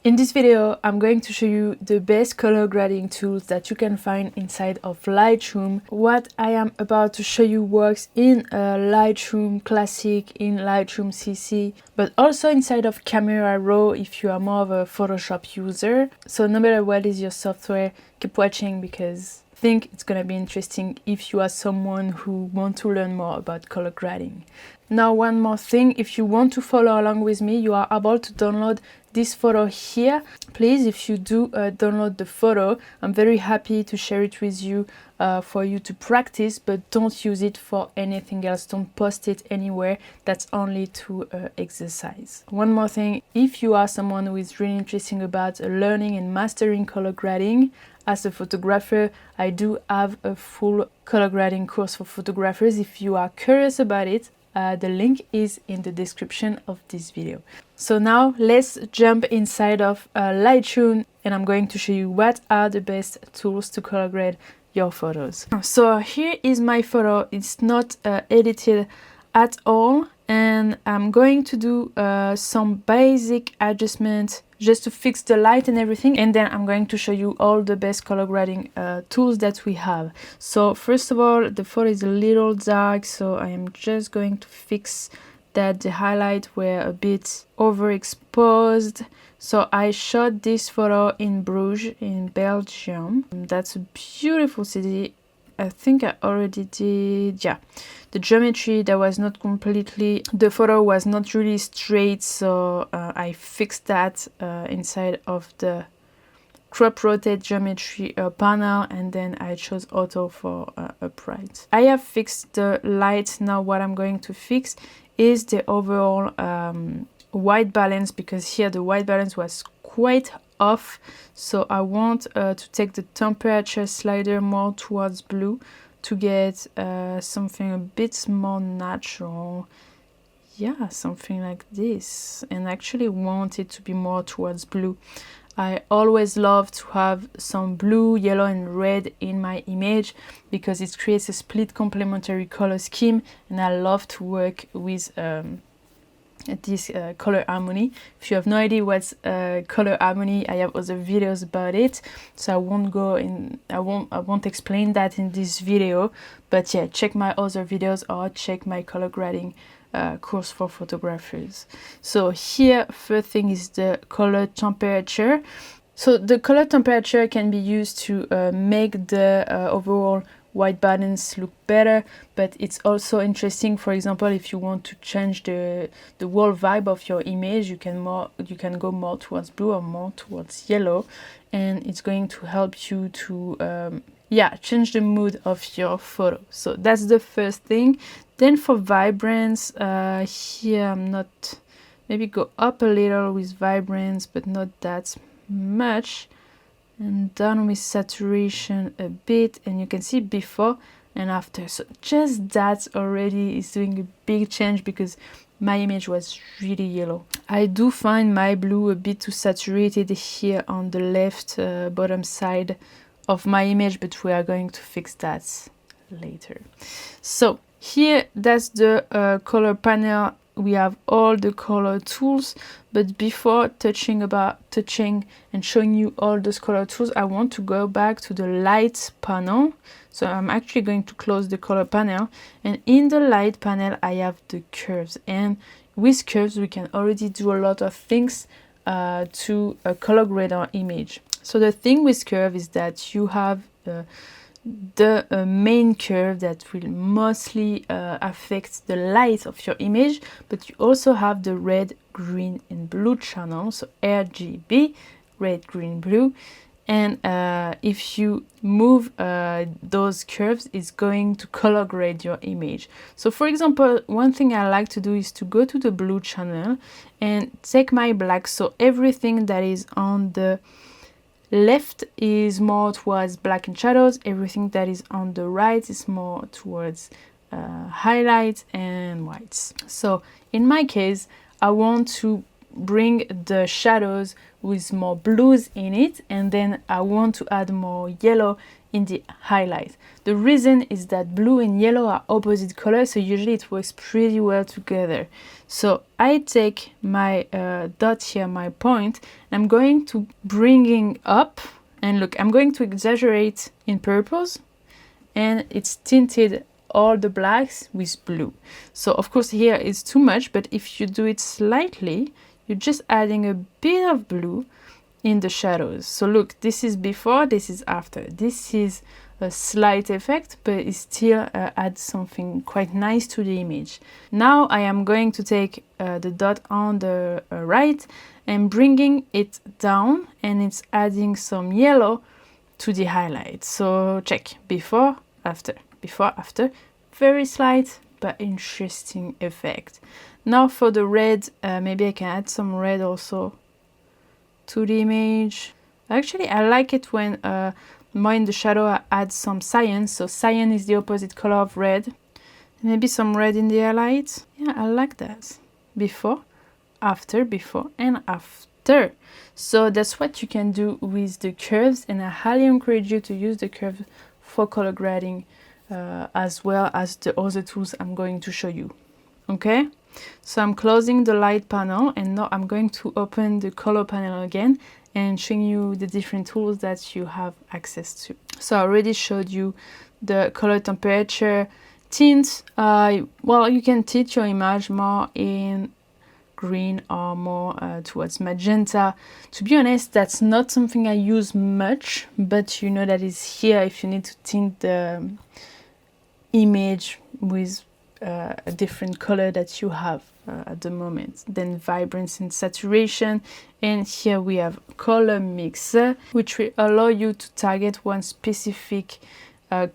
In this video, I'm going to show you the best color grading tools that you can find inside of Lightroom. What I am about to show you works in Lightroom Classic, in Lightroom CC, but also inside of Camera Raw if you are more of a Photoshop user. So no matter what is your software, keep watching because I think it's gonna be interesting if you are someone who wants to learn more about color grading. Now, one more thing, if you want to follow along with me, you are able to download this photo here. Please, if you do download the photo, I'm very happy to share it with you for you to practice, but don't use it for anything else. Don't post it anywhere. That's only to exercise. One more thing, if you are someone who is really interested about learning and mastering color grading, as a photographer, I do have a full color grading course for photographers. If you are curious about it, the link is in the description of this video. So now let's jump inside of Lightroom and I'm going to show you what are the best tools to color grade your photos. So here is my photo. It's not edited at all and I'm going to do some basic adjustments just to fix the light and everything, and then I'm going to show you all the best color grading tools that we have. So first of all, the photo is a little dark, so I am just going to fix that the highlight were a bit overexposed. So I shot this photo in Bruges in Belgium. That's a beautiful city. I think I already did, yeah. The geometry that was not completely, the photo was not really straight, so I fixed that inside of the crop rotate geometry panel, and then I chose auto for upright. I have fixed the light. Now what I'm going to fix is the overall white balance, because here the white balance was quite off, so I want to take the temperature slider more towards blue to get something a bit more natural. Yeah, something like this, and actually want it to be more towards blue. I always love to have some blue, yellow and red in my image because it creates a split complementary color scheme, and I love to work with this color harmony. If you have no idea what's color harmony, I have other videos about it, so I won't go in, I won't explain that in this video, but yeah, check my other videos or check my color grading course for photographers. So here, first thing is the color temperature. So the color temperature can be used to make the overall white balance look better, but it's also interesting. For example, if you want to change the whole vibe of your image, you can go more towards blue or more towards yellow, and it's going to help you to yeah, change the mood of your photo. So that's the first thing. Then for vibrance, here I'm not, maybe go up a little with vibrance, but not that much, and down with saturation a bit, and you can see before and after. So just that already is doing a big change because my image was really yellow. I do find my blue a bit too saturated here on the left bottom side of my image, but we are going to fix that later. So here, that's the color panel. We have all the color tools, but before touching and showing you all those color tools, I want to go back to the light panel. So I'm actually going to close the color panel, and in the light panel I have the curves, and with curves we can already do a lot of things to color grade our image. So the thing with curve is that you have the main curve that will mostly affect the light of your image, but you also have the red, green and blue channel, so RGB, red, green, blue, and if you move those curves, it's going to color grade your image. So for example, one thing I like to do is to go to the blue channel and take my black, so everything that is on the left is more towards black and shadows, everything that is on the right is more towards highlights and whites. So in my case, I want to bring the shadows with more blues in it, and then I want to add more yellow in the highlight. The reason is that blue and yellow are opposite colors, so usually it works pretty well together. So I take my dot here, my point, and I'm going to bringing up, and look, I'm going to exaggerate in purples, and it's tinted all the blacks with blue. So of course here it's too much, but if you do it slightly, you're just adding a bit of blue in the shadows. So look, this is before, this is after. This is a slight effect, but it still adds something quite nice to the image. Now I am going to take the dot on the right and bringing it down, and it's adding some yellow to the highlight. So check, before, after, before, after, very slight but interesting effect. Now for the red, maybe I can add some red also to the image. Actually, I like it when more in the shadow I add some cyan. So cyan is the opposite color of red. Maybe some red in the highlights. Yeah, I like that. Before, before, and after. So that's what you can do with the curves, and I highly encourage you to use the curves for color grading as well as the other tools I'm going to show you. Okay, so I'm closing the light panel, and now I'm going to open the color panel again and showing you the different tools that you have access to. So I already showed you the color temperature, tint. Well, you can tint your image more in green or more towards magenta. To be honest, that's not something I use much, but you know that is here if you need to tint the image with a different color that you have at the moment. Then vibrance and saturation, and here we have color mixer, which will allow you to target one specific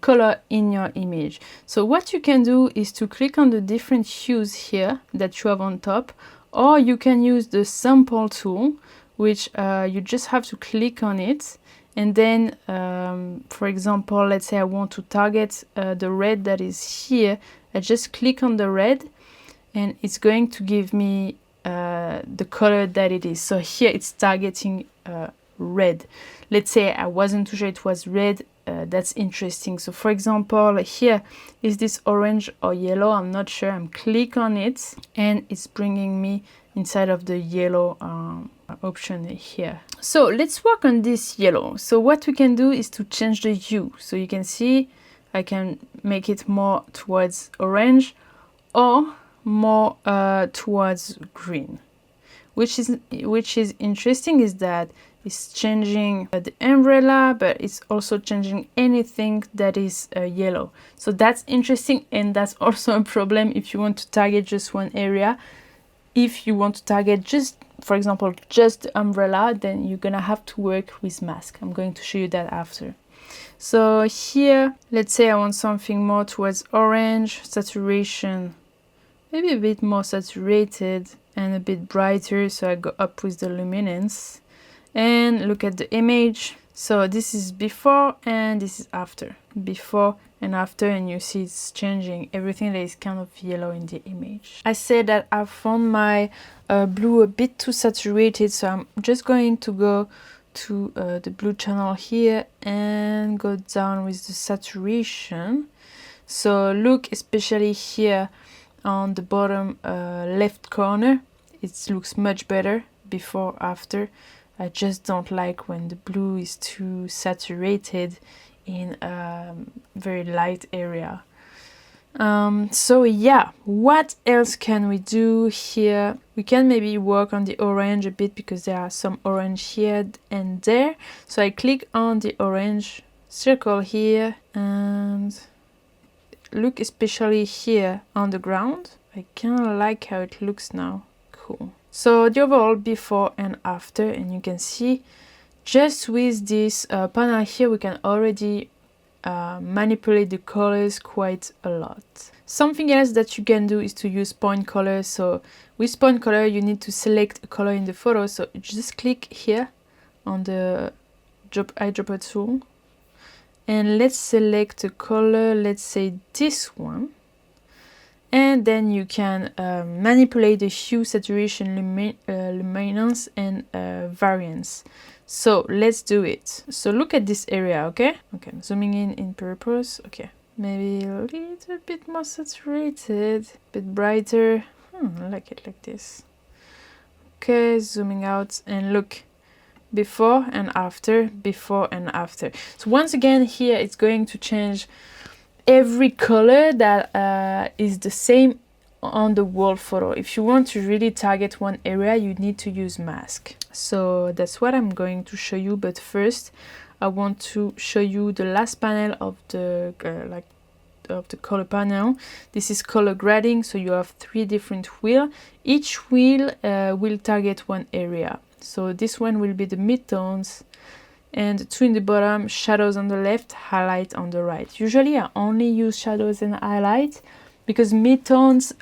color in your image. So what you can do is to click on the different hues here that you have on top, or you can use the sample tool, which you just have to click on it, and then for example, let's say I want to target the red that is here. I just click on the red and it's going to give me the color that it is. So here it's targeting red. Let's say I wasn't too sure it was red. That's interesting. So for example, here is this orange or yellow, I'm not sure. I'm click on it and it's bringing me inside of the yellow option here. So let's work on this yellow. So what we can do is to change the hue. So you can see I can make it more towards orange or more towards green. Which is interesting is that it's changing the umbrella, but it's also changing anything that is yellow. So that's interesting, and that's also a problem if you want to target just one area. If you want to target just, for example, just the umbrella, then you're gonna have to work with mask. I'm going to show you that after. So here, let's say I want something more towards orange, saturation, maybe a bit more saturated and a bit brighter. So I go up with the luminance and look at the image. So this is before and this is after. Before and after, and you see it's changing everything that is kind of yellow in the image. I said that I found my blue a bit too saturated, so I'm just going to go to the blue channel here and go down with the saturation. So look, especially here on the bottom left corner, it looks much better before, after. I just don't like when the blue is too saturated in a very light area. So yeah, what else can we do here? We can maybe work on the orange a bit because there are some orange here and there. So I click on the orange circle here and look especially here on the ground. I kind of like how it looks now. Cool. So the overall before and after, and you can see just with this panel here we can already manipulate the colors quite a lot. Something else that you can do is to use point color. So with point color you need to select a color in the photo, so you just click here on the eyedropper tool and let's select a color, let's say this one, and then you can manipulate the hue, saturation, luminance, and variance. So let's do it. So look at this area, okay? Okay, I'm zooming in purpose. Okay, maybe a little bit more saturated, a bit brighter. I like it like this. Okay, zooming out, and look, before and after, before and after. So once again, here it's going to change every color that is the same on the whole photo. If you want to really target one area, you need to use mask. So that's what I'm going to show you, but first I want to show you the last panel of the of the color panel. This is color grading, so you have 3 different wheels. Each wheel will target one area. So this one will be the midtones, and 2 in the bottom, shadows on the left, highlight on the right. Usually I only use shadows and highlight because midtones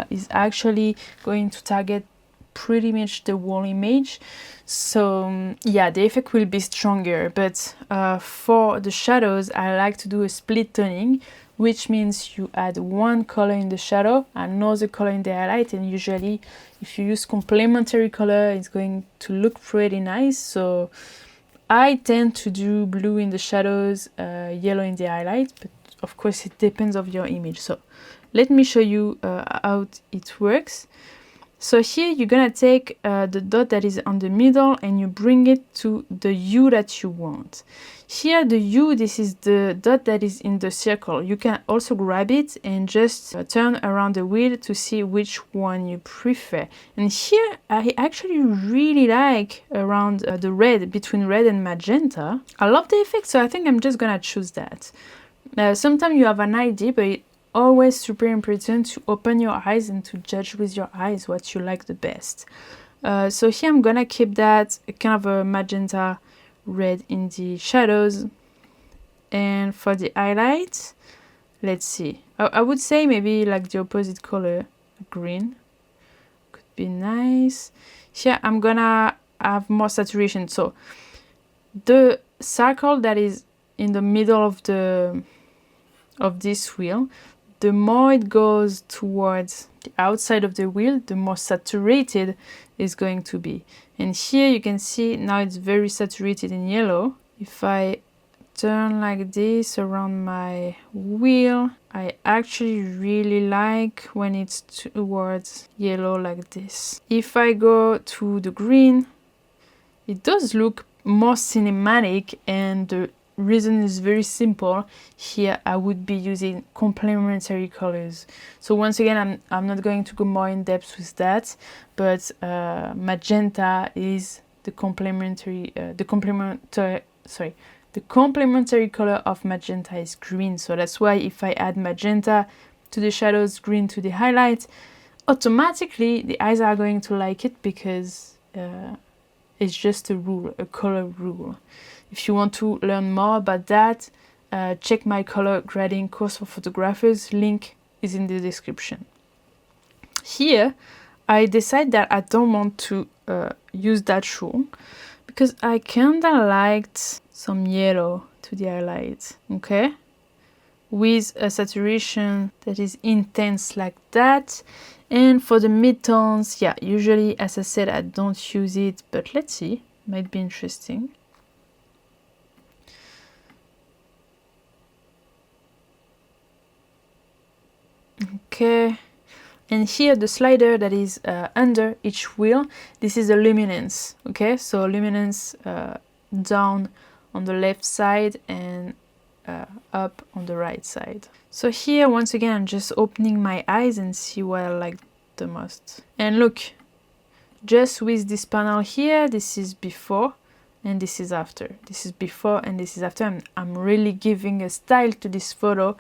is actually going to target pretty much the whole image. So yeah, the effect will be stronger, but for the shadows I like to do a split toning, which means you add one color in the shadow, another color in the highlight, and usually if you use complementary color it's going to look pretty nice. So I tend to do blue in the shadows, yellow in the highlight, but of course it depends on your image. So let me show you how it works. So here you're gonna take the dot that is on the middle and you bring it to the hue that you want. Here the hue, this is the dot that is in the circle. You can also grab it and just turn around the wheel to see which one you prefer. And here I actually really like around the red, between red and magenta. I love the effect, so I think I'm just gonna choose that. Sometimes you have an idea, but always super important to open your eyes and to judge with your eyes what you like the best. So here I'm gonna keep that kind of a magenta red in the shadows, and for the highlights, let's see, I would say maybe like the opposite color, green could be nice. Here I'm gonna have more saturation, so the circle that is in the middle of this wheel, the more it goes towards the outside of the wheel, the more saturated it's going to be. And here you can see now it's very saturated in yellow. If I turn like this around my wheel, I actually really like when it's towards yellow like this. If I go to the green, it does look more cinematic, and the reason is very simple. Here I would be using complementary colors. So once again, I'm not going to go more in depth with that, but magenta is the complementary color of magenta is green. So that's why if I add magenta to the shadows, green to the highlight, automatically the eyes are going to like it, because it's just a rule, a color rule. If you want to learn more about that, check my color grading course for photographers. Link is in the description. Here, I decide that I don't want to use that rule, because I kinda liked some yellow to the highlight, okay? With a saturation that is intense like that. And for the midtones, yeah, usually, as I said, I don't use it, but let's see, might be interesting. Okay, and here the slider that is under each wheel, this is the luminance. Okay, so luminance down on the left side and up on the right side. So here once again I'm just opening my eyes and see what I like the most. And look, just with this panel here, this is before and this is after. This is before and this is after. I'm really giving a style to this photo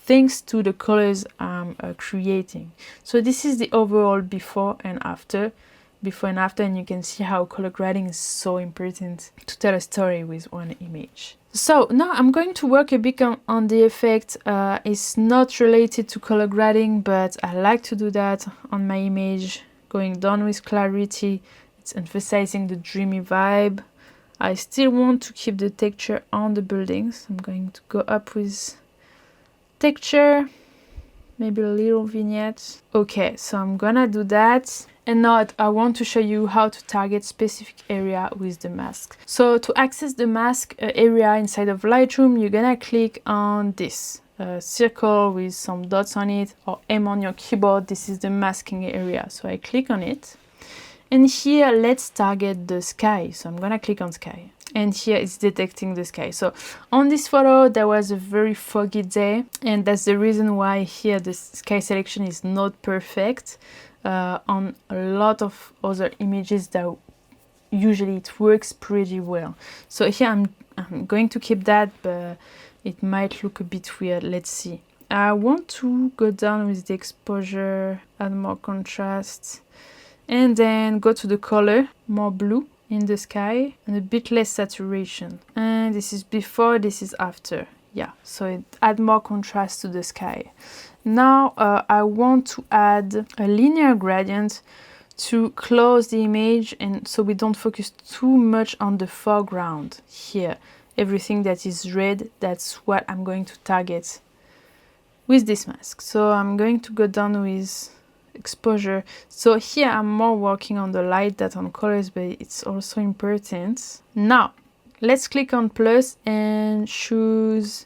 thanks to the colors I'm creating. So this is the overall before and after, and you can see how color grading is so important to tell a story with one image. So now I'm going to work a bit on the effect. It's not related to color grading, but I like to do that on my image, going down with clarity. It's emphasizing the dreamy vibe. I still want to keep the texture on the buildings. I'm going to go up with texture, maybe a little vignette. Okay, so I'm gonna do that. And now I want to show you how to target specific area with the mask. So to access the mask area inside of Lightroom, you're gonna click on this circle with some dots on it, or M on your keyboard. This is the masking area. So I click on it. And here, let's target the sky. So I'm gonna click on sky. And here it's detecting the sky. So on this photo, there was a very foggy day. And that's the reason why here the sky selection is not perfect. On a lot of other images that usually it works pretty well. So here I'm going to keep that, but it might look a bit weird. Let's see. I want to go down with the exposure, add more contrast, and then go to the color, more blue in the sky, and a bit less saturation. And this is before, this is after. Yeah, so it add more contrast to the sky. Now I want to add a linear gradient to close the image, and so we don't focus too much on the foreground here. Everything that is red, that's what I'm going to target with this mask. So I'm going to go down with exposure. So here I'm more working on the light than on colors, but it's also important. Now let's click on plus and choose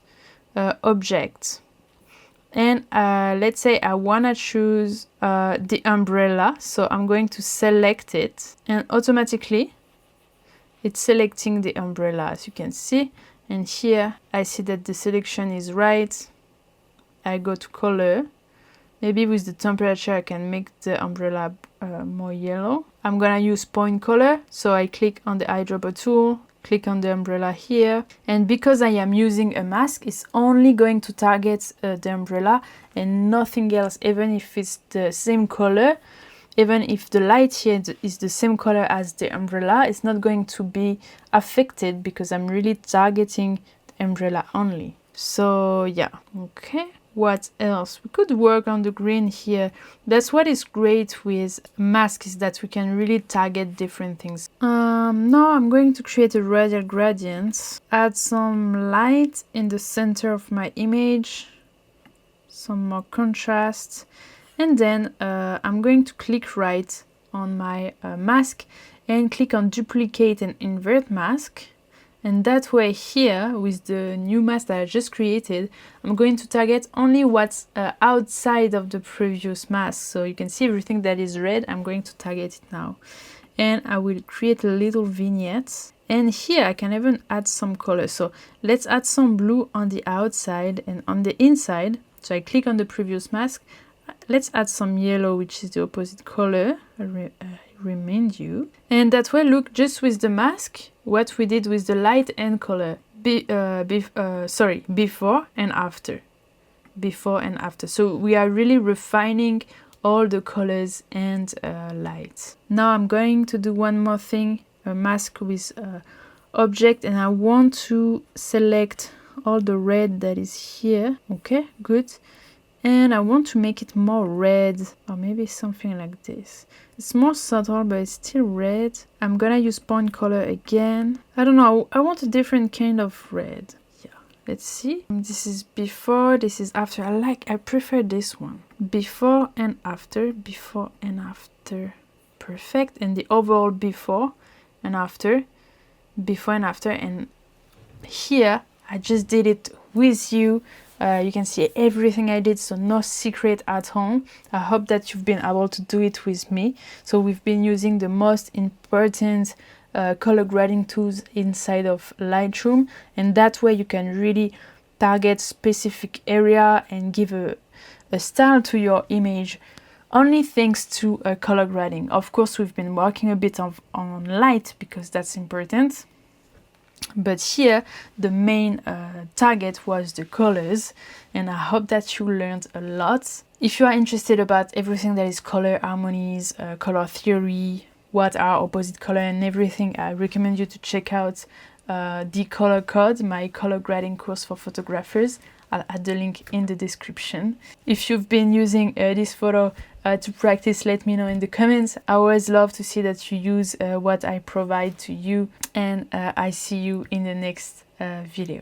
object. And let's say I want to choose the umbrella. So I'm going to select it, and automatically it's selecting the umbrella, as you can see. And here I see that the selection is right. I go to color. Maybe with the temperature I can make the umbrella more yellow. I'm gonna use point color. So I click on the eyedropper tool, click on the umbrella here, and because I am using a mask, it's only going to target the umbrella and nothing else. Even if it's the same color, even if the light here is the same color as the umbrella, it's not going to be affected because I'm really targeting the umbrella only. So yeah, okay. What else? We could work on the green here. That's what is great with masks, is that we can really target different things. Now I'm going to create a radial gradient, add some light in the center of my image, some more contrast, and then I'm going to click right on my mask and click on duplicate and invert mask. And that way here, with the new mask that I just created, I'm going to target only what's outside of the previous mask. So you can see everything that is red, I'm going to target it now. And I will create a little vignette. And here I can even add some color. So let's add some blue on the outside and on the inside. So I click on the previous mask. Let's add some yellow, which is the opposite color. Remind you. And that way, look, just with the mask, what we did with the light and color. Before and after. Before and after. So we are really refining all the colors and lights. Now I'm going to do one more thing, a mask with object, and I want to select all the red that is here. Okay, good. And I want to make it more red, or maybe something like this. It's more subtle, but it's still red. I'm gonna use point color again. I don't know, I want a different kind of red. Yeah, let's see. This is before, this is after. I prefer this one. Before and after, before and after. Perfect. And the overall before and after, before and after. And here, I just did it with you. You can see everything I did, so no secret at all. I hope that you've been able to do it with me. So we've been using the most important color grading tools inside of Lightroom, and that way you can really target specific area and give a style to your image, only thanks to color grading. Of course, we've been working a bit on light because that's important. But here, the main target was the colors, and I hope that you learned a lot. If you are interested about everything that is color harmonies, color theory, what are opposite color and everything, I recommend you to check out the color code, my color grading course for photographers. I'll add the link in the description. If you've been using this photo to practice, let me know in the comments. I always love to see that you use what I provide to you, and I see you in the next video.